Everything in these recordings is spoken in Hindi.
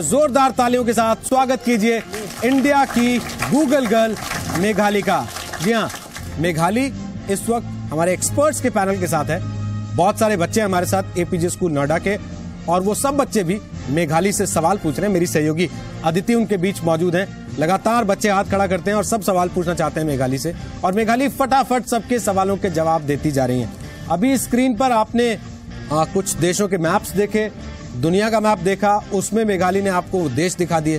जोरदार तालियों के साथ स्वागत कीजिए इंडिया की गूगल गर्ल मेघालिका। जी हाँ, मेघाली इस वक्त हमारे एक्सपर्ट्स के पैनल के साथ है। बहुत सारे बच्चे हमारे साथ एपीजे स्कूल नोएडा के, और वो सब बच्चे भी मेघाली से सवाल पूछ रहे हैं। मेरी सहयोगी अदिति उनके बीच मौजूद हैं। लगातार बच्चे हाथ खड़ा करते हैं और सब सवाल पूछना चाहते हैं मेघाली से, और मेघाली फटाफट सबके सवालों के जवाब देती जा रही हैं। अभी स्क्रीन पर आपने कुछ देशों के मैप्स देखे, दुनिया का मैप देखा, उसमें मेघाली ने आपको देश दिखा दिए,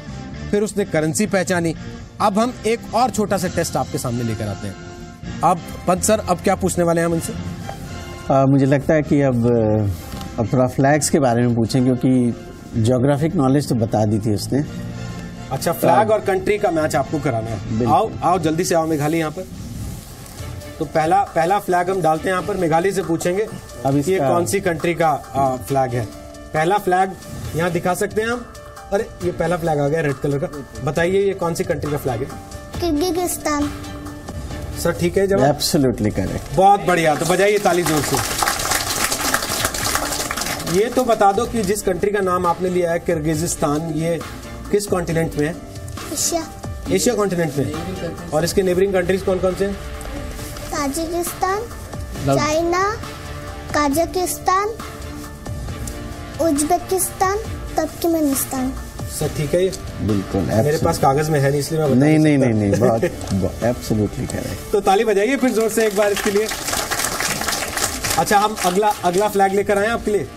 फिर उसने करेंसी पहचानी। अब हम एक और छोटा सा टेस्ट आपके सामने लेकर आते हैं। अब पंत सर, अब क्या पूछने वाले हैं हम इनसे? मुझे लगता है कि अब थोड़ा फ्लैग्स के बारे में पूछें, क्योंकि ज्योग्राफिक नॉलेज तो बता दी थी उसने। अच्छा, फ्लैग और कंट्री का मैच आपको कराना है। आओ जल्दी से आओ मेघाली यहाँ पर। तो पहला फ्लैग हम डालते हैं यहाँ पर। मेघाली से पूछेंगे अब ये कौन सी कंट्री का फ्लैग है। पहला फ्लैग यहाँ दिखा सकते हैं हम। अरे ये पहला फ्लैग आ गया रेड कलर का। बताइए ये कौन सी कंट्री का फ्लैग है? किर्गिस्तान। सर ठीक है जवाब? Absolutely correct. बहुत बढ़िया, तो बजाइए ताली जोर से। ये तो बता दो कि जिस कंट्री का नाम आपने लिया है किर्गिस्तान, ये किस कॉन्टिनेंट में है? एशिया कॉन्टिनेंट में। और इसके नेबरिंग कंट्रीज कौन कौन से हैं? Tajikistan, China, Kazakhstan, Uzbekistan, Turkmenistan. Sir ठीक है ये? बिल्कुल। मेरे पास कागज में है नहीं, इसलिए मैं बता नहीं बहुत एब्सोल्युटली करेक्ट। तो ताली बजाइए फिर जोर से एक बार इसके लिए। अच्छा, हम अगला फ्लैग लेकर आए आपके लिए।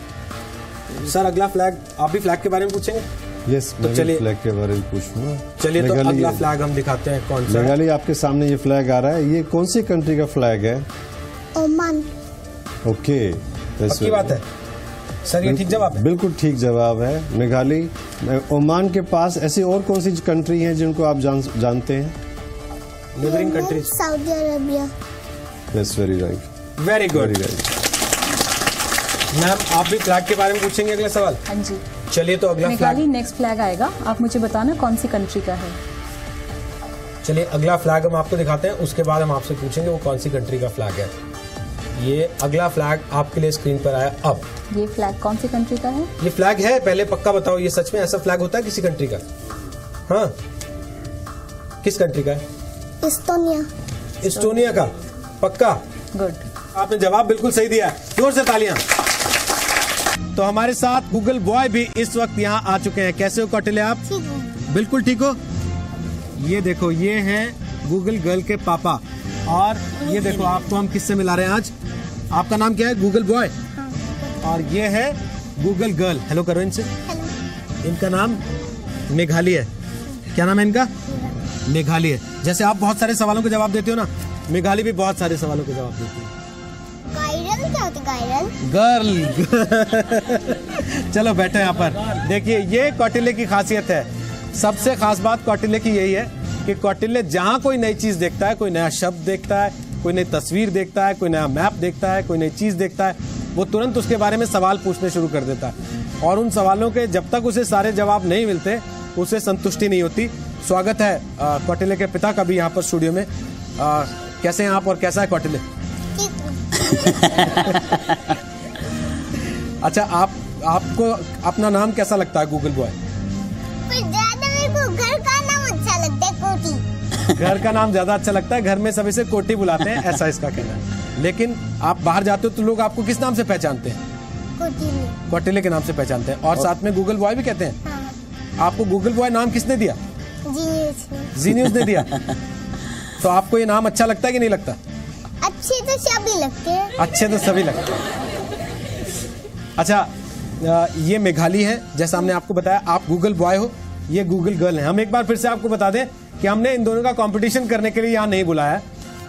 सर अगला फ्लैग, आप भी फ्लैग के बारे में पूछेंगे? यस, मैं भी फ्लैग के बारे में पूछूंगा। चलिए, तो अगला फ्लैग हम दिखाते हैं कौन सा। मेघाली, आपके सामने ये फ्लैग आ रहा है, ये कौन सी कंट्री का फ्लैग है? ओमान। ओके, पक्की बात है सर, ये ठीक जवाब है? बिल्कुल ठीक जवाब है मेघाली। ओमान के पास ऐसी और कौन सी कंट्री हैं जिनको आप जानते हैं? Neighbouring countries. Saudi Arabia. Yes, very right, very good. Ma'am, आप भी फ्लैग के बारे में पूछेंगे अगला सवाल? हाँ जी। चलिए, तो अगला फ्लैग, नेक्स्ट फ्लैग आएगा, आप मुझे बताना कौन सी कंट्री का है। चलिए अगला फ्लैग हम आपको दिखाते हैं, उसके बाद हम आपसे पूछेंगे वो कौन सी कंट्री का फ्लैग है। ये अगला फ्लैग आपके लिए स्क्रीन पर आया। अब ये फ्लैग कौन सी कंट्री का है? ये फ्लैग है, पहले पक्का बताओ, ये सच में ऐसा फ्लैग होता है किसी कंट्री का? हाँ, किस कंट्री का है? इस्टोनिया का। पक्का? गुड, आपने जवाब बिल्कुल सही दिया है, जोर से तालियां। तो हमारे साथ गूगल बॉय भी इस वक्त यहाँ आ चुके हैं। कैसे हो कौटिल्य आप? ठीक है। बिल्कुल ठीक हो। ये देखो, ये हैं गूगल गर्ल के पापा, और ये देखो आपको हम किससे मिला रहे हैं आज। आपका नाम क्या है? Google boy. और ये है गूगल गर्ल। हेलो करो इनसे। हेलो। इनका नाम मेघाली है। क्या नाम है इनका? मेघाली है। जैसे आप बहुत सारे सवालों के जवाब देते हो ना, मेघाली भी बहुत सारे सवालों के जवाब देती है। गायरल क्या होता है? गर्ल। चलो बैठो यहाँ पर। देखिए, ये कौटिल्य की खासियत है। सबसे खास बात कौटिल्य की यही है कि कौटिल्य जहाँ कोई नई चीज देखता है, कोई नया शब्द देखता है, कोई नई तस्वीर देखता है, कोई नया मैप देखता है, कोई नई चीज देखता है, वो तुरंत उसके बारे में सवाल पूछने शुरू कर देता है। और उन सवालों के जब तक उसे सारे जवाब नहीं मिलते, उसे संतुष्टि नहीं होती। स्वागत है कौटिल्य के पिता का भी यहाँ पर स्टूडियो में। कैसे हैं आप और कैसा है कौटिल्य? अच्छा, आपको अपना नाम कैसा लगता है गूगल बॉय? मेरे को घर का नाम अच्छा लगता है, कोटी। घर का नाम ज्यादा अच्छा लगता है, घर में सब इसे कोटी बुलाते हैं, ऐसा इसका कहना है। लेकिन आप बाहर जाते हो तो लोग आपको किस नाम से पहचानते हैं? कोटी। कौटिल्य के नाम से पहचानते हैं, और साथ में गूगल बॉय भी कहते हैं। हाँ। आपको गूगल बॉय नाम किसने दिया? जी न्यूज ने दिया। तो आपको ये नाम अच्छा लगता है कि नहीं लगता? अच्छे तो सभी लगते हैं। अच्छे तो सभी लगते हैं। अच्छा, ये मेघाली है, जैसा हमने आपको बताया। आप गूगल बॉय हो, ये गूगल गर्ल है। हम एक बार फिर से आपको बता दें कि हमने इन दोनों का कंपटीशन करने के लिए यहाँ नहीं बुलाया है।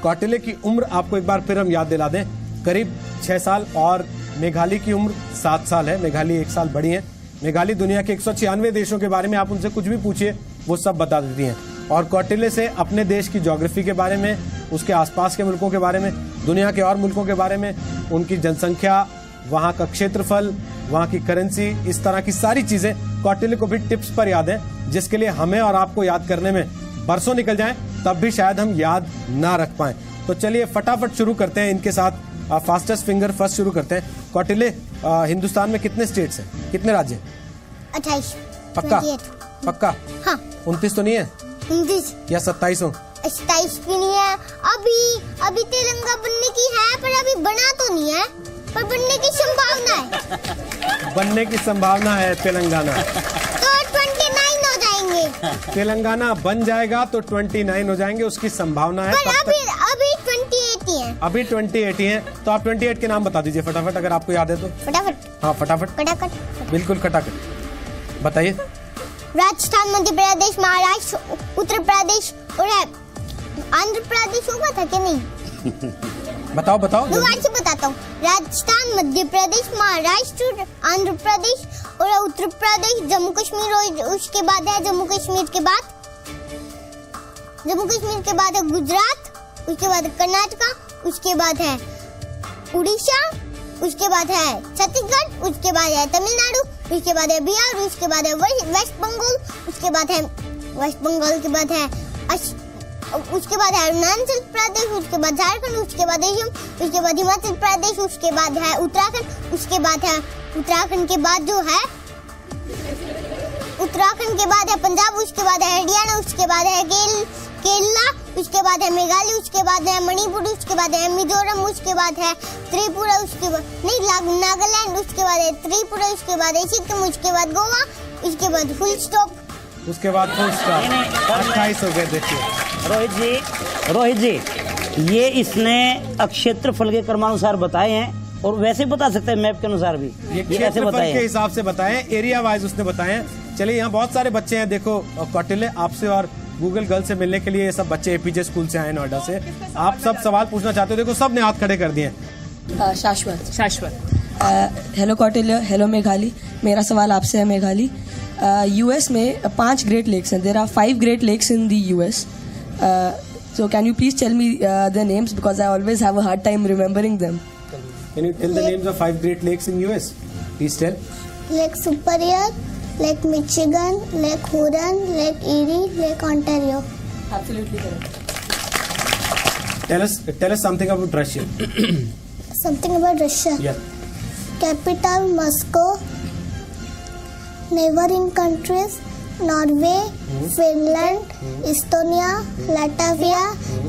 कौटिल्य की उम्र आपको एक बार फिर हम याद दिला दें, करीब 6 साल, और मेघाली की उम्र 7 साल है। मेघाली 1 साल बड़ी है। मेघाली दुनिया के 196 देशों के बारे में आप उनसे कुछ भी पूछिए, वो सब बता देती हैं। और कौटिल्य से अपने देश की ज्योग्राफी के बारे में, उसके आसपास के मुल्कों के बारे में, दुनिया के और मुल्कों के बारे में, उनकी जनसंख्या, वहाँ का क्षेत्रफल, वहाँ की करेंसी, इस तरह की सारी चीजें कौटिल्य को भी टिप्स पर याद है, जिसके लिए हमें और आपको याद करने में बरसों निकल जाएं, तब भी शायद हम याद ना रख पाएं। तो चलिए फटाफट शुरू करते हैं इनके साथ। फास्टेस्ट फिंगर फर्स्ट शुरू करते हैं। कौटिल्य, हिंदुस्तान में कितने स्टेट्स हैं, कितने राज्य हैं? 28। पक्का 28 पक्का? हाँ 29 तो नहीं है 29 या 27 हो? 27 भी नहीं है। अभी तेलंगा बनने की है पर अभी बना तो नहीं है, पर बनने की संभावना है। बनने की संभावना है तेलंगाना। तो 29 हो जाएंगे। तेलंगाना बन जाएगा तो 29 हो जाएंगे, उसकी संभावना है। पर तब अभी तक अभी 28 ही है। अभी 28 ही है। तो आप 28 के नाम बता दीजिए फटाफट, अगर आपको याद है तो। फटाफट हाँ फटाफट, फटाफट। बिल्कुल खटाखट बताइए। राजस्थान, मध्य प्रदेश, महाराष्ट्र, उत्तर प्रदेश और आंध्र प्रदेश होगा था कि नहीं? बताओ बताओ दोबारा से बताता हूँ। राजस्थान, मध्य प्रदेश, महाराष्ट्र, आंध्र प्रदेश और उत्तर प्रदेश, जम्मू कश्मीर और उसके बाद है जम्मू कश्मीर के बाद है गुजरात, उसके बाद है कर्नाटका, उसके बाद है उड़ीसा, उसके बाद है छत्तीसगढ़, उसके बाद है तमिलनाडु, उसके बाद है बिहार, उसके बाद है वेस्ट बंगाल, उसके बाद है वेस्ट बंगाल के बाद है उसके बाद है अरुणाचल प्रदेश, उसके बाद झारखंड, उसके बाद असम, उसके बाद हिमाचल प्रदेश, उसके बाद है उत्तराखंड, उसके बाद है उत्तराखंड के बाद जो है उत्तराखंड के बाद है पंजाब, उसके बाद है हरियाणा, उसके बाद है केरला, उसके बाद है मेघालय, उसके बाद है मणिपुर, उसके बाद है मिजोरम, उसके बाद है त्रिपुरा, उसके बाद नहीं नागालैंड, उसके बाद है त्रिपुरा, उसके बाद है सिक्किम, उसके बाद गोवा, उसके बाद फुल स्टॉप, उसके बाद फुल स्टॉप। 28 हो गए। देखिए रोहित जी ये इसने क्षेत्रफल के क्रमानुसार बताए हैं और वैसे बता सकते हैं मैप के अनुसार भी। ये ऐसे क्षेत्रफल बताए के हैं। हिसाब से बताएं, एरिया वाइज उसने बताए हैं। चलिए यहाँ बहुत सारे बच्चे हैं। देखो कौटिल्य, आपसे और गूगल गर्ल से मिलने के लिए ये सब बच्चे एपीजे स्कूल से आए नोएडा से। आप सब सवाल पूछना चाहते हो? देखो सब ने हाथ खड़े कर दिए। शाश्वत। Hello Kautilya, hello Meghali. मेरा सवाल आपसे है मेघाली। यूएस में 5 ग्रेट लेक्स हैं। There are 5 great lakes in the US. So can you please tell me their names because I always have a hard time remembering them. Can you tell the names of 5 great lakes in US? Please tell. Lake Superior, Lake Michigan, Lake Huron, Lake Erie, Lake Ontario. Absolutely correct. Tell us something about Russia. Something about Russia. Yeah. Capital Moscow. Neighboring countries: Norway, Finland, Estonia, Latvia,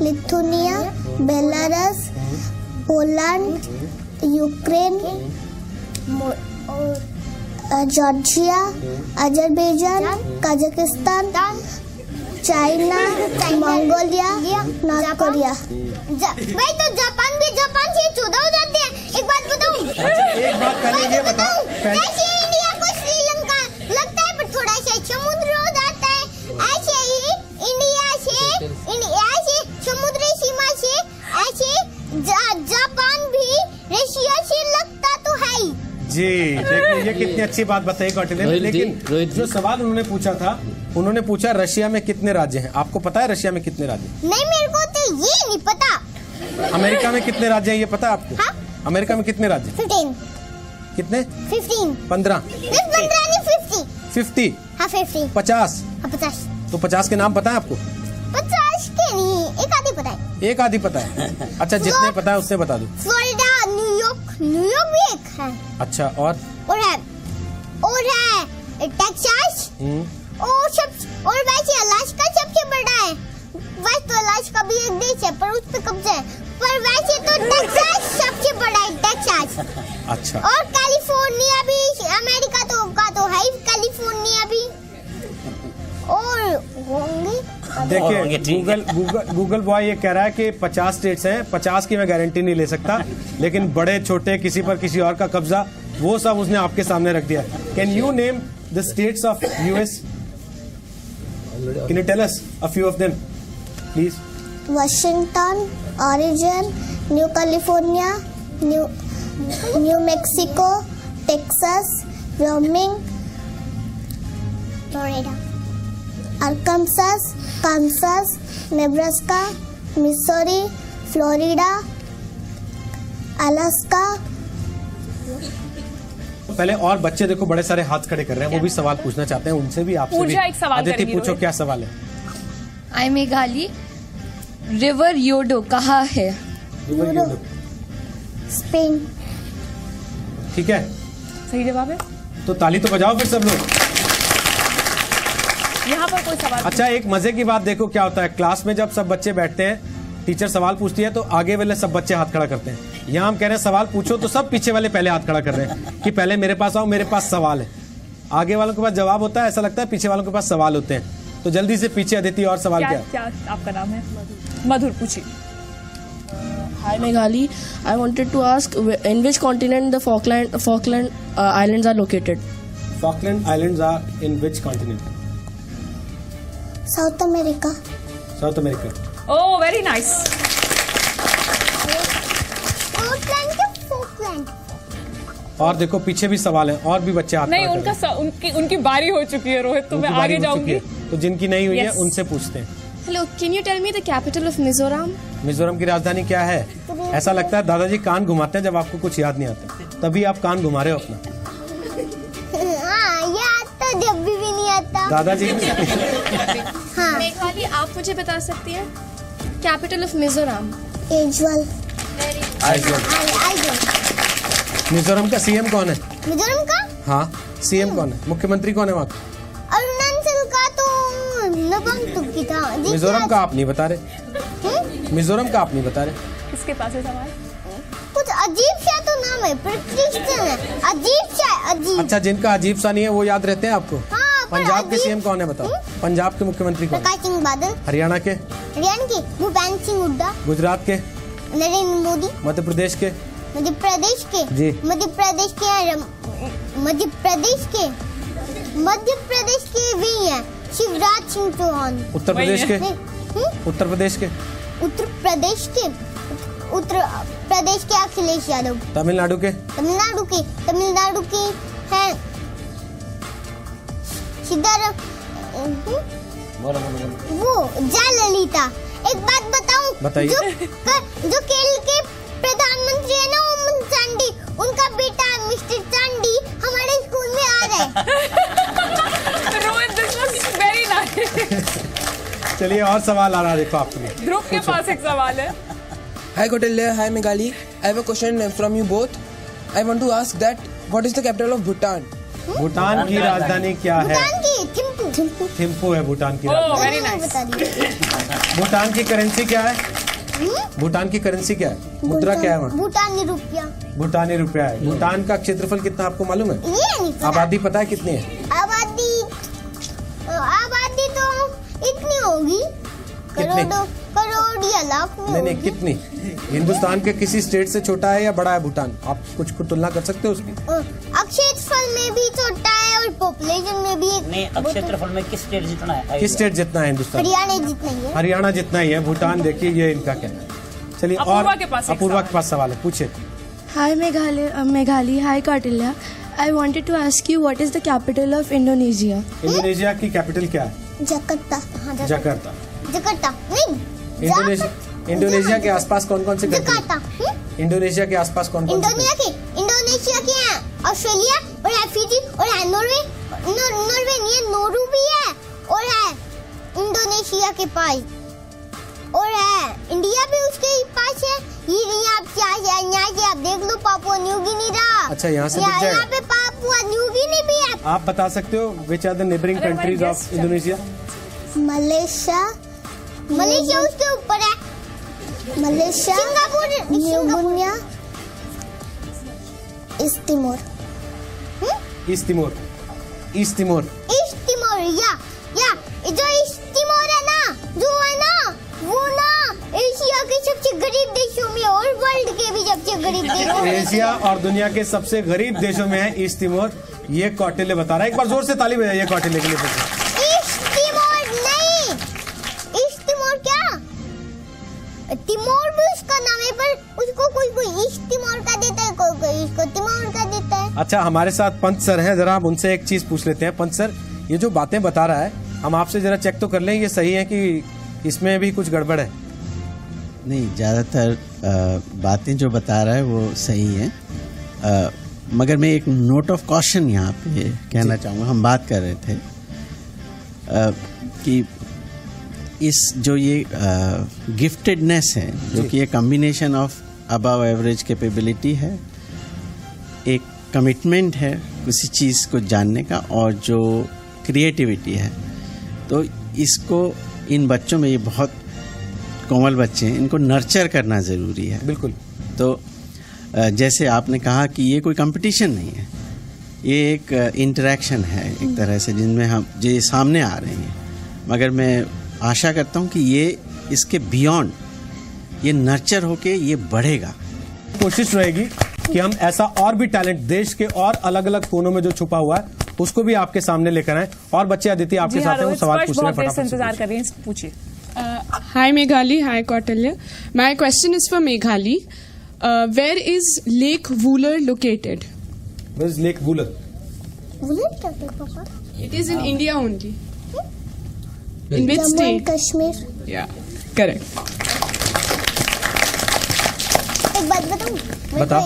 Lithuania, Belarus, Poland, Ukraine, Georgia, Azerbaijan, Kazakhstan, China, Mongolia, North Korea. भाई तो जापान से 14 हो जाते हैं। एक बात बताऊं? एक बात पहले ये बताओ। ऐसे इंडिया को श्रीलंका लगता है पर थोड़ा सा समुद्र हो जाता है। ऐसे ही इंडिया से समुद्री सीमा से ऐसे जापान भी रशिया से लगता तो है ही। जी देखिए ये कितनी अच्छी बात बताई कौटिल्य ने। लेकिन जो सवाल उन्होंने पूछा था, उन्होंने पूछा रशिया में कितने राज्य हैं। आपको पता है रशिया में कितने राज्य हैं? नहीं, मेरे को तो ये नहीं पता। अमेरिका में कितने राज्य हैं ये पता है आपको? हाँ? अमेरिका में कितने राज्य हैं? 15 कितने? 15 15 15 नहीं 50। 50 हाँ 50 50 हाँ 50 तो 50 के नाम पता है आपको? 50 के नहीं, एक आधी पता है। एक आधी पता है। अच्छा जितने पता है उससे बता दो। फ्लोरिडा, न्यूयॉर्क भी एक है। अच्छा और है टेक्सास और वैसे अलास्का सबसे बड़ा है। वैसे तो अलास्का भी एक देश है पर उस पे कब्जा है, पर वैसे तो टेक्सास सबसे बड़ा है, टेक्सास। अच्छा और कैलिफोर्निया भी अमेरिका तो है ही, कैलिफोर्निया भी और होंगे। देखिए गूगल बॉय ये कह रहा है कि 50 स्टेट्स हैं। 50 की मैं गारंटी नहीं ले सकता, लेकिन बड़े छोटे किसी पर किसी और का कब्जा वो सब उसने आपके सामने रख दिया। Can you name the states of US? Can you tell us a few of them please? Washington, Oregon, new California, New Mexico, Texas, Wyoming, Florida, Arkansas, Kansas, Nebraska, Missouri, Florida, Alaska. पहले और बच्चे देखो बड़े सारे हाथ खड़े कर रहे हैं, वो भी सवाल पूछना चाहते हैं। उनसे भी आपसे भी। एक सवाल अदिति करेंगी, पूछो क्या सवाल है? आई मेघाली, रिवर योडो कहाँ है? स्पेन। ठीक है, सही जवाब है। तो ताली तो बजाओ फिर सब लोग। यहाँ पर कोई सवाल अच्छा, एक मजे की बात देखो क्या होता है, क्लास में जब सब बच्चे बैठते हैं, टीचर सवाल पूछती है तो आगे वाले सब बच्चे हाथ खड़ा करते हैं। यहाँ हम कह रहे हैं सवाल पूछो तो सब पीछे वाले पहले हाथ खड़ा कर रहे हैं कि पहले मेरे पास आओ, मेरे पास सवाल है। आगे वालों के पास जवाब होता है, ऐसा लगता है पीछे वालों के पास सवाल होते हैं। तो जल्दी से पीछे अदिति, और सवाल क्या है? क्या आपका नाम है? मधुर, पूछिए। Hi Meghali, I wanted to ask in which continent the Falkland Islands are located? Falkland Islands are in which continent? South America. South America. Oh very nice. Scotland के फोकलैंड। और देखो पीछे भी सवाल है, और भी बच्चे हाथ नहीं, खड़ा कर रहे उनकी उनकी बारी हो चुकी है रोहित, तो हैं। मैं उनकी बारी आगे हो चुकी जाऊंगी। है, तो जिनकी नहीं हुई है Yes. उनसे पूछते हैं। Hello, can you tell me the capital of Mizoram? Mizoram की राजधानी क्या है? ऐसा लगता है दादाजी कान घुमाते हैं जब आपको कुछ याद नहीं आता, तभी आप कान घुमा रहे हो अपना। हाँ, याद तो जब भी नहीं आता। दादाजी हाँ, मेघाली, आप मुझे बता सकती हैं कैपिटल ऑफ मिजोरम? एजवल। मिजोरम का सीएम कौन है? मिजोरम का हाँ, सीएम कौन है? मुख्यमंत्री कौन है वहाँ का? अरुणाचल का तो नबंग था। मिजोरम का आप नहीं बता रहे। मिजोरम का आप नहीं बता रहे। किसके पास है सवाल? कुछ अजीब सा तो नाम है, प्रतिष्ठित है, अजीब सा, अजीब। अच्छा, जिनका अजीब सा नहीं है वो याद रहते हैं आपको? हाँ, पर पंजाब के अजीब- सीएम कौन है बताओ? पंजाब के मुख्यमंत्री कौन है? प्रकाश सिंह बादल। हरियाणा के? हरियाणा के भूपेंद्र सिंह हुड्डा। गुजरात के? नरेंद्र मोदी। मध्य प्रदेश के? मध्य प्रदेश के? जी। मध्य प्रदेश के भी हैं शिवराज सिंह चौहान। उत्तर प्रदेश के? हम्म? उत्तर प्रदेश के? उत्तर प्रदेश के अखिलेश यादव। तमिलनाडु के? तमिलनाडु के हैं वो जयललिता। एक बात बताऊं? बताइए। जो केरल के प्रधानमंत्री है ना, ओम चांडी, उनका बेटा मिस्टर चांडी हमारे स्कूल में आ रहा है। Rohit, this was very nice. चलिए, और सवाल आ रहा है, देखो आपके लिए। ध्रुव के पास एक सवाल है। Hi Kautilya, hi Meghali. I have a question from you both. I want to ask that what is the capital of Bhutan? Bhutan की राजधानी क्या है? भूटान की थिम्पू। थिम्पू है भूटान की ओह राजधानी। Very nice. बता दिए। भूटान की करेंसी क्या है? भूटान की करेंसी क्या है? मुद्रा क्या है वहाँ? भूटानी रुपया। भूटानी रुपया है। भूटान का क्षेत्रफल कितना आपको मालूम है? ये नहीं पता। आबादी पता है कितनी है? आबादी तो इतनी होगी, करोड़ या लाख में नहीं नहीं, होगी। कितनी? हिंदुस्तान के किसी स्टेट से छोटा है या बड़ा है भूटान? आप कुछ को तुलना कर सकते हो उसकी? क्षेत्रफल में भी छोटा है और पॉपुलेशन में भी एक। नहीं, क्षेत्रफल में किस स्टेट जितना है? किस स्टेट जितना है हिंदुस्तान? हरियाणा जितना ही है। हरियाणा जितना ही है भूटान। देखिए, ये इनका कहना है। चलिए, और अपूर्वा के पास एक अपूर्वा सवाल के पास सवाल है, पूछे। Hi Meghali, hi Kautilya. I wanted to ask you what is the capital of Indonesia? Indonesia की कैपिटल क्या है? जकार्ता। हाँ, जकार्ता। जकार्ता नहीं, इंडोनेशिया के आसपास कौन कौन से कंट्री? जकार्ता। इंडोनेशिया के आसपास कौन कौन से? इंडोनेशिया के हैं ऑस्ट्रेलिया और है फिजी और है नॉर्वे नहीं है, नोरू भी है और है इंडोनेशिया के पास, और है इंडिया भी उसके पास है। ये यहाँ से आप देख लो, पापुआ न्यू गिनी रहा। अच्छा, यहाँ से दिख जाएगा। यहाँ पे पापुआ न्यू गिनी भी है। आप बता सकते हो विच आर द नेबरिंग अरे कंट्रीज हमारे ऑफ guest इंडोनेशिया? मलेशिया उसके ऊपर है। Malaysia, Singapore, east Timor. East Timor. या जो ईस्ट तिमोर है ना, वो ना एशिया के सबसे गरीब देशों में और वर्ल्ड के भी सबसे गरीब देशों में। एशिया और दुनिया के सबसे गरीब देशों में है ईस्ट तिमोर। ये कौटिल्य बता रहा है। एक बार जोर से ताली बजाइए कौटिल्य के लिए। ईस्ट तिमोर नहीं, ईस्ट तिमोर क्या? तिमोर भी उसका नाम है, पर उसको कोई ईस्ट तिमोर का देता है, कोई इसको तिमोर का देता है। अच्छा, हमारे साथ पंत सर हैं, जरा हम उनसे एक चीज पूछ लेते हैं। पंत सर, ये जो बातें बता रहा है, हम आपसे जरा चेक तो कर लें, ये सही है कि इसमें भी कुछ गड़बड़ है? नहीं, ज़्यादातर बातें जो बता रहा है वो सही है, मगर मैं एक नोट ऑफ कॉशन यहाँ पे कहना चाहूँगा। हम बात कर रहे थे कि इस जो ये गिफ्टेडनेस है, जो कि ये combination of above average capability है, एक कमिटमेंट है किसी चीज़ को जानने का, और जो क्रिएटिविटी है, तो इसको इन बच्चों में, ये बहुत कोमल बच्चे हैं, इनको नर्चर करना ज़रूरी है। बिल्कुल। तो जैसे आपने कहा कि ये कोई कंपटीशन नहीं है, ये एक इंटरेक्शन है एक तरह से, जिनमें हम जो सामने आ रहे हैं, मगर मैं आशा करता हूँ कि ये इसके बियॉन्ड ये नर्चर होके ये बढ़ेगा। कोशिश रहेगी कि हम ऐसा और भी टैलेंट देश के और अलग अलग कोनों में जो छुपा हुआ है उसको भी आपके सामने लेकर आए। और बच्चे अदिति आपके साथ हैं, वो सवाल पूछ रहे हैं, फटाफट से इंतजार कर रही हैं, पूछिए। Hi Meghali, hi Kautilya. My question is for Meghali. Where is Lake Wooler located? Where is Lake Wooler? Bullet क्या थे पापा? It is in India only. In which Jammu and state? Kashmir. Yeah, correct. एक बात बताऊं? बता।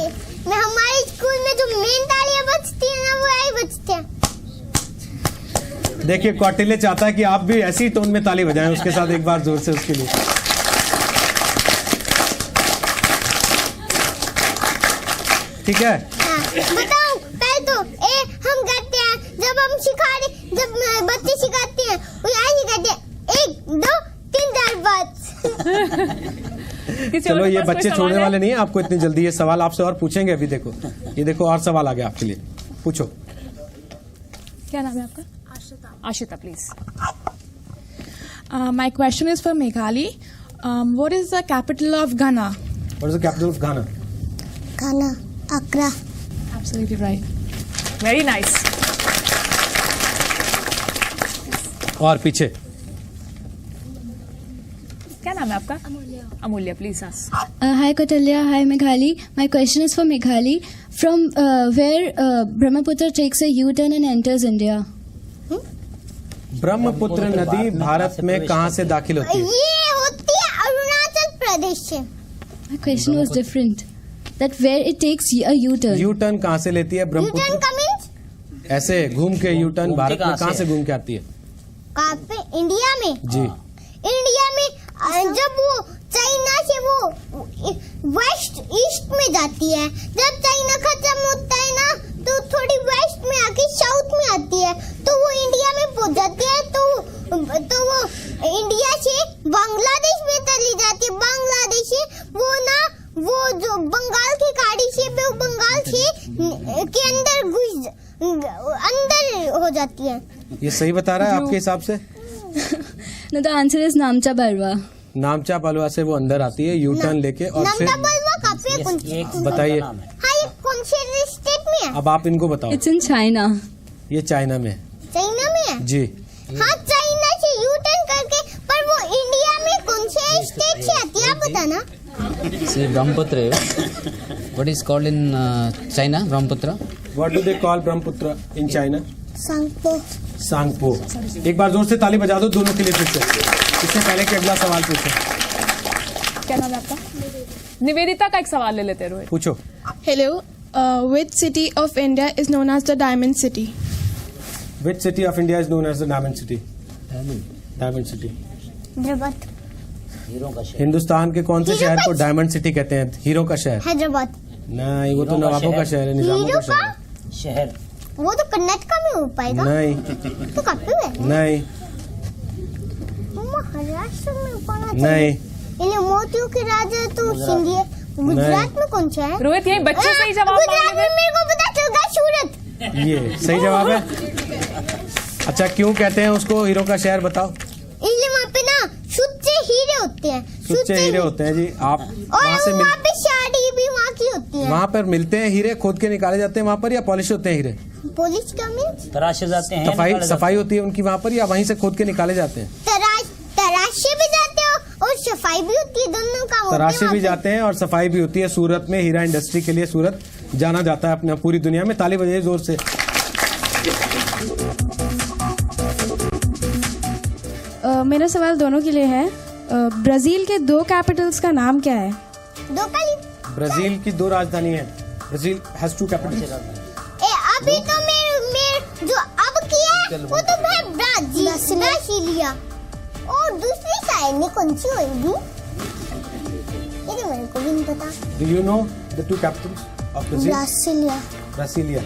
मैं हमारे स्कूल में जो मेन तालियां बजती है ना, वो आई बजते हैं। देखिए, कौटिल्य चाहता है कि आप भी ऐसी ही टोन में ताली बजाएं उसके साथ, एक बार जोर से उसके लिए। ठीक है। हाँ, बताऊं? पहले तो हम करते हैं, जब हम जब बच्चे सिखाते हैं, वो यही कहते हैं 1 2 3 4 5। चलो, ये बच्चे छोड़ने वाले नहीं है आपको इतनी जल्दी। ये सवाल आपसे और पूछेंगे अभी। देखो, ये देखो और सवाल आ गया आपके लिए, पूछो। क्या नाम है आपका? Ashita, please. My question is for Meghali. What is the capital of Ghana? What is the capital of Ghana? खाना अक्रा। Absolutely right. Very nice. और पीछे क्या नाम है आपका? अमूल्य, please ask. Hi Kautilya, hi Meghali. My question is for Meghali. From where Brahmaputra takes a U-turn and enters India? Brahmaputra नदी भारत में कहाँ से दाखिल होती है? ये होती है अरुणाचल प्रदेश से। My question was different. That where it takes a U-turn. U turn कहाँ से लेती है यूटर्न ब्रह्मपुत्र? का मीन्स ऐसे घूम के यू टर्न भारत में कहाँ से घूम के आती है? कहाँ पे? इंडिया में। जी। इंडिया में जब वो चाइना से वो वेस्ट ईस्ट में जाती है, जब चाइना खत्म होता है ना, तो थोड़ी वेस्ट में आके साउथ में आती है, तो वो इंडिया में पहुंच जाती है। तो वो इंडिया से बांग्लादेश में चली जाती है। बांग्लादेश से वो जो बंगाल की खाड़ी से, वो बंगाल से के अंदर हो जाती है। ये सही बता रहा है आपके हिसाब से? No, the answer is Namcha Barwa. नामचा बलवा से वो अंदर आती है यू टर्न लेके, और फिर नमता बलवा काफी कौन बताइए। हाँ, ये कौन से स्टेट में है? अब आप इनको बताओ। It's in China. ये चाइना में है। चाइना में है? जी। हाँ, चाइना से यू टर्न करके, पर वो इंडिया में कौन से स्टेट से आती है, आप बताना। See, Brahmaputra, what is called in China, Brahmaputra? What do they call Brahmaputra in China? Tsangpo. Tsangpo. एक बार जोर से ताली बजा दो दोनों के लिए फिर से। इससे पहले कि अगला सवाल पूछो। क्या नाम है आपका? निवेदिता का एक सवाल ले लेते हैं, रोहित। पूछो। Hello. Which city of India is known as the Diamond City? Which city of India is known as the Diamond City? Diamond City. Hyderabad. Hindustan के कौन से हीरो शहर को का- डायमंड सिटी कहते हैं? हीरो का शहर? हैदराबाद। नहीं, वो तो नवाबों का शहर है, निजामों हीरो का शहर है। शहर वो तो कर्नाटका में हो पाएगा। नहीं तो कहाँ पे है? नहीं महाराष्ट्र में होना चाहिए। नहीं। इन्हें मोतियों के राजा तो सिंधी है। गुजरात में कौन सा है? रोहित, यही बच्चे सही जवाब गुजरात मांगे में मेरे को पता चल गया, सूरत। ये सही जवाब है। अच्छा, क्यों कहते हैं उसको हीरो का शहर, बताओ। इसलिए वहाँ पे ना शुद्ध हीरे होते हैं। सुच्चे हीरे होते हैं जी। आप और वहाँ से वहाँ पे शादी भी वहाँ की होती है। वहाँ पर मिलते हैं हीरे, खोद के निकाले जाते हैं वहाँ पर, या पॉलिश होते हैं हीरे? पुलिस का मीन्स तराशे जाते हैं, सफाई निकाले जाते सफाई होती है उनकी वहाँ पर, या वहीं से खोद के निकाले जाते हैं? तराशे भी जाते हो और सफाई भी होती है, दोनों काम होते हैं तराशे वहाँ भी पे। जाते हैं और सफाई भी होती है। सूरत में हीरा इंडस्ट्री के लिए सूरत जाना जाता है अपने पूरी दुनिया में। ताली बजाइए जोर से। मेरा सवाल दोनों के लिए है। ब्राजील के 2 कैपिटल्स का नाम क्या है? दो कली। ब्राजील की 2 राजधानी है। Brazil has 2 Capitals. अभी तो मेरे जो अब किया है वो तो है ब्राजीलिया, और दूसरी साइड में कौन सी होगी ये तो मेरे को भी नहीं पता। Do you know the 2 capitals of Brazil? Brasilia. Brasilia.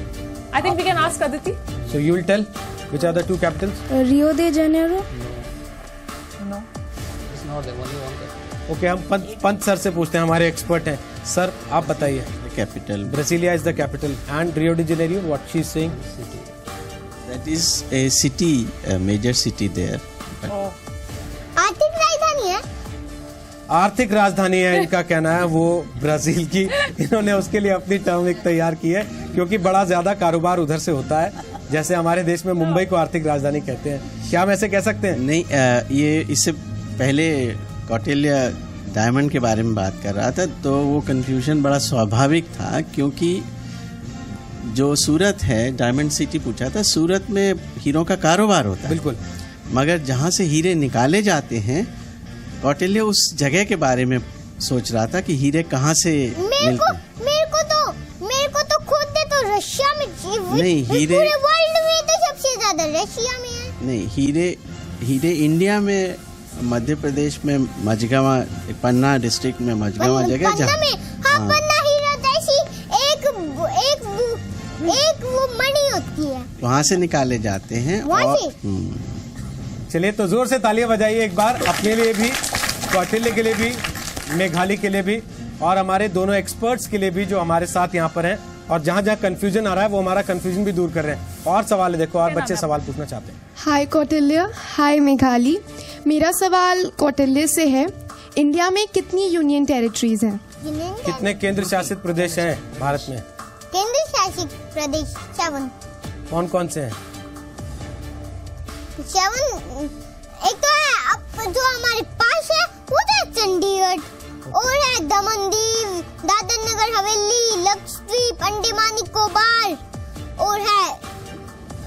I think we can ask Aditi. So you will tell which are the 2 capitals? Rio de Janeiro not there. Only one capital. Okay, हम पंत सर से पूछते हैं, हमारे एक्सपर्ट हैं। सर आप बताइए। Capital Brasilia is the capital and Rio de Janeiro, what she is saying? That is a city, major city there. आर्थिक राजधानी है। आर्थिक राजधानी है इनका कहना है, वो ब्राजील की। इन्होंने उसके लिए अपनी टर्म एक तैयार की है, क्योंकि बड़ा ज्यादा कारोबार उधर से होता है, जैसे हमारे देश में मुंबई को आर्थिक राजधानी कहते हैं। क्या हम ऐसे कह सकते हैं? नहीं, ये इससे पहले कौटिल्य डायमंड के बारे में बात कर रहा था, तो वो कंफ्यूजन बड़ा स्वाभाविक था, क्योंकि जो सूरत है, डायमंड सिटी पूछा था, सूरत में हीरों का कारोबार होता है। बिल्कुल। मगर जहाँ से हीरे निकाले जाते हैं, कौटिल्य उस जगह के बारे में सोच रहा था कि हीरे कहाँ से मिलते हैं। मेरे को तो खुद दे तो रशिया में नहीं, हीरे पूरे वर्ल्ड में तो सबसे ज्यादा रशिया में है। नहीं, हीरे इंडिया में मध्य प्रदेश में मझगावा, पन्ना डिस्ट्रिक्ट में मझगावा जगह पन्ना में, हाँ, पन्ना हीरा जैसी एक वो मणि होती है, वहाँ से निकाले जाते हैं। वहाँ से? चलिए तो जोर से तालियां बजाइए एक बार, अपने लिए भी, कौटिल्य के लिए भी, मेघाली के लिए भी, और हमारे दोनों एक्सपर्ट्स के लिए भी जो हमारे साथ यहाँ पर हैं, और जहाँ जहाँ कंफ्यूजन आ रहा है वो हमारा कंफ्यूजन भी दूर कर रहे हैं। और सवाल है, देखो, और बच्चे सवाल पूछना चाहते हैं। हाय कौटिल्य, हाय मेघाली। मेरा सवाल कौटिल्य से है, इंडिया में कितनी यूनियन टेरिटरीज हैं? कितने केंद्र शासित प्रदेश हैं भारत में? केंद्र शासित प्रदेश 7। कौन कौन से हैं? 7 एक तो है अब जो हमारे पास है, वो तो है चंडीगढ़, और है दमन दीव, दादर नगर हवेली, लक्षद्वीप, अंडमान निकोबार, और है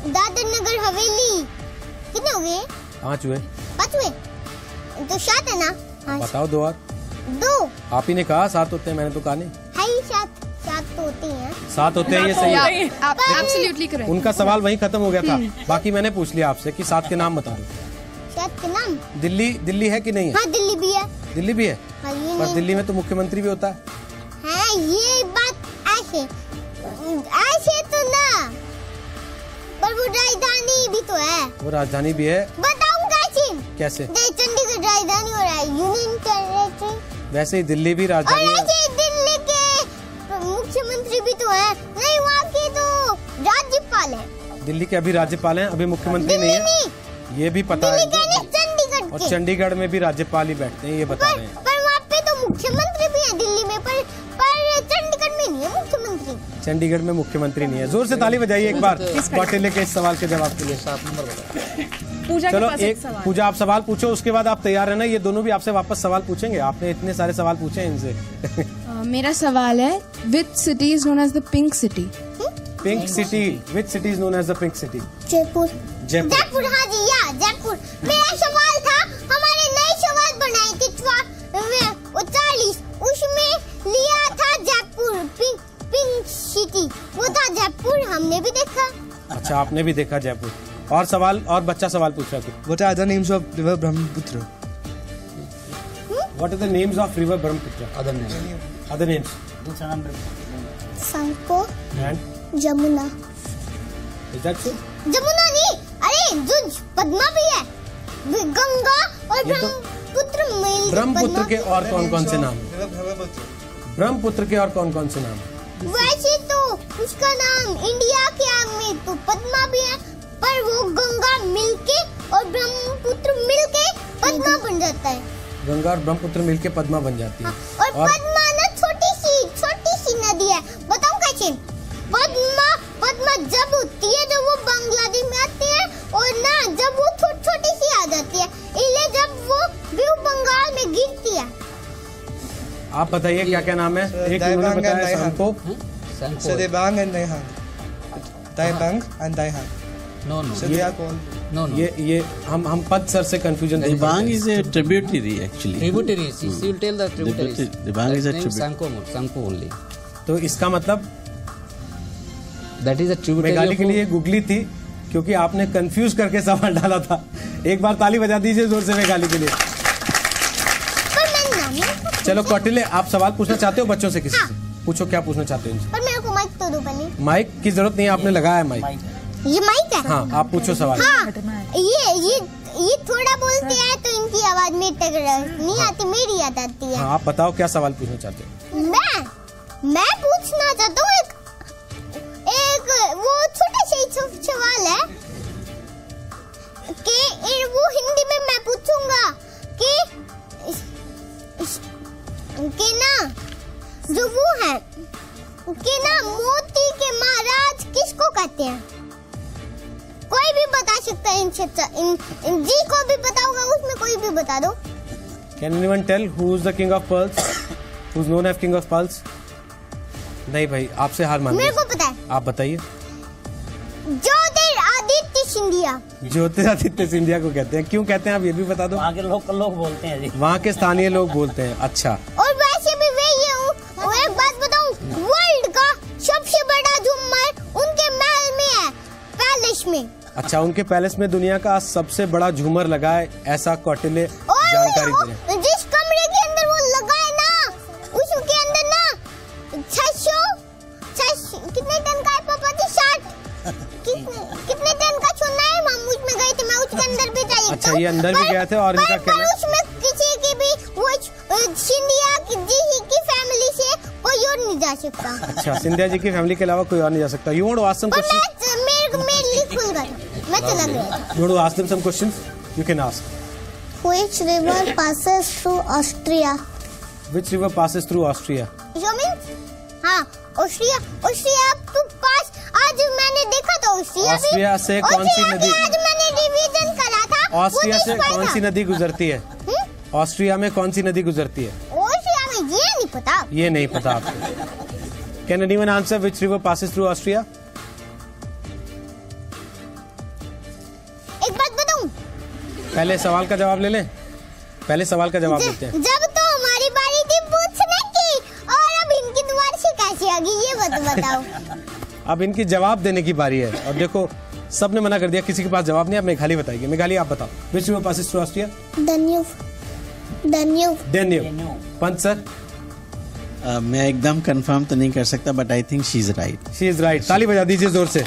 दादर नगर हवेली। कितने हो गए? 5 हुए। 5 हुए तो 7 है ना? हाँ, बताओ 2 और। 2 आप ही ने कहा 7 होते हैं, मैंने तो कहा नहीं। है ही 7 तो होते हैं। 7 होते हैं, ये सही है। Absolutely correct. उनका सवाल वहीं खत्म हो गया था। बाकी मैंने पूछ लिया आपसे कि 7 के नाम बता दो। 7 के नाम? दिल्ली है कि नहीं है? हाँ, दिल्ली भी है। दिल्ली भी है, हाँ, ये पर दिल्ली में तो मुख्यमंत्री भी होता है। हाँ, ये बात ऐसे तो ना, पर वो राजधानी भी तो है। वो राजधानी भी है। बताऊं कैसे? चंडीगढ़ राजधानी हो रहा है, यूनियन टेरिटरी। वैसे ही दिल्ली भी राजधानी है। ऐसे दिल्ली के मुख्यमंत्री भी तो है। नहीं, वहाँ के तो राज्यपाल है। दिल्ली के अभी राज्यपाल हैं, अभी मुख्यमंत्री नहीं है, ये भी पता है। चंडीगढ़ और चंडीगढ़ में भी राज्यपाल ही बैठते हैं, ये बता रहे हैं। पर वहाँ पे तो मुख्यमंत्री भी है दिल्ली में, पर चंडीगढ़ में नहीं है मुख्यमंत्री। चंडीगढ़ में मुख्यमंत्री नहीं है। जोर से ताली बजाइए एक बार कौटिल्य के इस सवाल के जवाब के लिए। 7 नंबर बताओ। चलो एक पूजा, आप सवाल पूछो, उसके बाद आप तैयार रहना, ये दोनों भी आपसे वापस सवाल पूछेंगे। आपने इतने सारे सवाल पूछे हैं इनसे। मेरा सवाल है, which city is known as the pink city? Pink city, which city is known as the pink city? Jaipur. Jaipur, हाँ जी, या जयपुर। मेरा सवाल था, हमारे नए सवाल बनाए थे 40, उसमें लिया था जयपुर, पिंक सिटी, वो था जयपुर, हमने भी देखा। अच्छा, आपने भी देखा जयपुर। और सवाल, और बच्चा सवाल पूछ रहा था। What are the names of river Brahmaputra? What are the names of river Brahmaputra? Other name. Other names. संको, And Jamuna. is that so? Jamuna नहीं, अरे जुज, पद्मा भी है, गंगा और ये तो ब्रह्मपुत्र मिल। ब्रह्मपुत्र के और कौन कौन से नाम? ब्रह्मपुत्र के और कौन कौन से नाम? वैसे तो उसका नाम इंडिया के आग में तो पद्मा भी है, पर वो गंगा मिलके और ब्रह्मपुत्र मिलके पद्मा बन जाता है। गंगा और ब्रह्मपुत्र मिलके पद्मा बन जाती है। और पद्मा ना छोटी सी नदी है। बताऊं कैसे? पद्मा जब होती है, जब वो बांग्लादेश में आती है, और ना जब वो छोटी सी आ जाती है, इसलिए जब वो व्यू बंगाल में गिरती है। आप बताइए क्या क्या नाम है? एक उन्होंने बताया संको, So Debang and Daihang. Daibang and Daihang. No. So they are called. No. ये हम पद सर से कंफ्यूजन नहीं Dibang is a tributary actually. Tributaries. She will tell the tributaries. Dibang is a That name tributary. Sanko only. तो इसका मतलब That is a tributary Meghali के of. लिए गुगली थी, क्योंकि आपने कंफ्यूज करके सवाल डाला था। एक बार ताली बजा दीजिए जोर से मेघाली के लिए। पर मैं नाम नहीं। चलो कौटिल्य, आप सवाल पूछना चाहते हो बच्चों से? किसी से पूछो, क्या पूछना चाहते हो इनसे? पर मेरे को माइक तो दो पहले। माइक की जरूरत नहीं है, आपने लगाया है माइक। ये माइक है? हाँ, आप पूछो सवाल। हाँ, ये ये थोड़ा बोलते हैं तो इनकी आवाज मेरे तक नहीं आती, मेरी याद आती है। हाँ, आप बताओ क्या सवाल पूछना चाहते हो? मैं पूछना चाहता हूँ एक वो छोटा सा सवाल है कि वो हिंदी में मैं पूछूंगा कि ना जो वो है कि ना मोती के महाराज किसको कहते हैं? कोई भी बता सकता है इन जी को भी पता होगा, उसमें कोई भी बता दो। Can anyone tell who is the king of pearls? Who's known as king of pearls? नहीं भाई, आपसे हार मान मेरे को पता है। आप बताइए। ज्योतिरादित्य सिंधिया। ज्योतिरादित्य सिंधिया को कहते हैं। क्यों कहते हैं आप ये भी बता दो। वहाँ के लोकल लोग बोलते हैं जी। वहाँ के स्थानीय लोग बोलते हैं। अच्छा। और वैसे भी वे ये एक बात बताऊं, वर्ल्ड का सबसे बड़ा झूमर उनके महल में है, पैलेस में। अच्छा, उनके पैलेस में दुनिया का सबसे बड़ा झूमर लगा है, ऐसा कौटिल्य जानकारी दे रहे हैं। जिस कमरे के अंदर वो लगा है ना, उसके अंदर ना 600 कितने टन का है पापा जी? 60 कितने टन का सोना है? हम उसमें गए थे, मैं उसके अंदर भी जाई। अच्छा, ये अंदर भी गए थे और इनका कहना उसमें किसी की भी वो सिंधिया जी की फैमिली से कोई और नहीं जा सकता। अच्छा, सिंधिया जी की फैमिली के अलावा कोई और नहीं जा सकता। You want to ask some questions? मैं चला गया। You want to ask them some questions? You can ask. Which river passes through Austria? Which river passes through Austria? You mean? हाँ, ऑस्ट्रिया तो पास। आज मैंने देखा था ऑस्ट्रिया से कौन सी नदी? आज मैंने रिवीजन करा था। ऑस्ट्रिया से कौन सी नदी गुजरती है? ऑस्ट्रिया में कौन सी नदी गुजरती है? ऑस्ट्रिया में ये नहीं पता। ये नहीं पता आपको। Can anyone answer which river passes through Austria? एक बात बताऊं? पहले सवाल का जवाब ले लें। पहले सवाल का जवाब देते हैं। जब तो हमारी बारी थी पूछने की, और अब इनकी दोबारा से कैसे आ गई, ये बताओ। अब इनकी जवाब देने की बारी है। और देखो, सबने मना कर दिया, किसी के पास जवाब नहीं। अब मेघाली बताएगी। मेघाली आप बताओ, which river passes through Austria? Danube. Pant sir? मैं एकदम कंफर्म तो नहीं कर सकता, but I think she is right. She is right. ताली बजा दीजिए जोर से।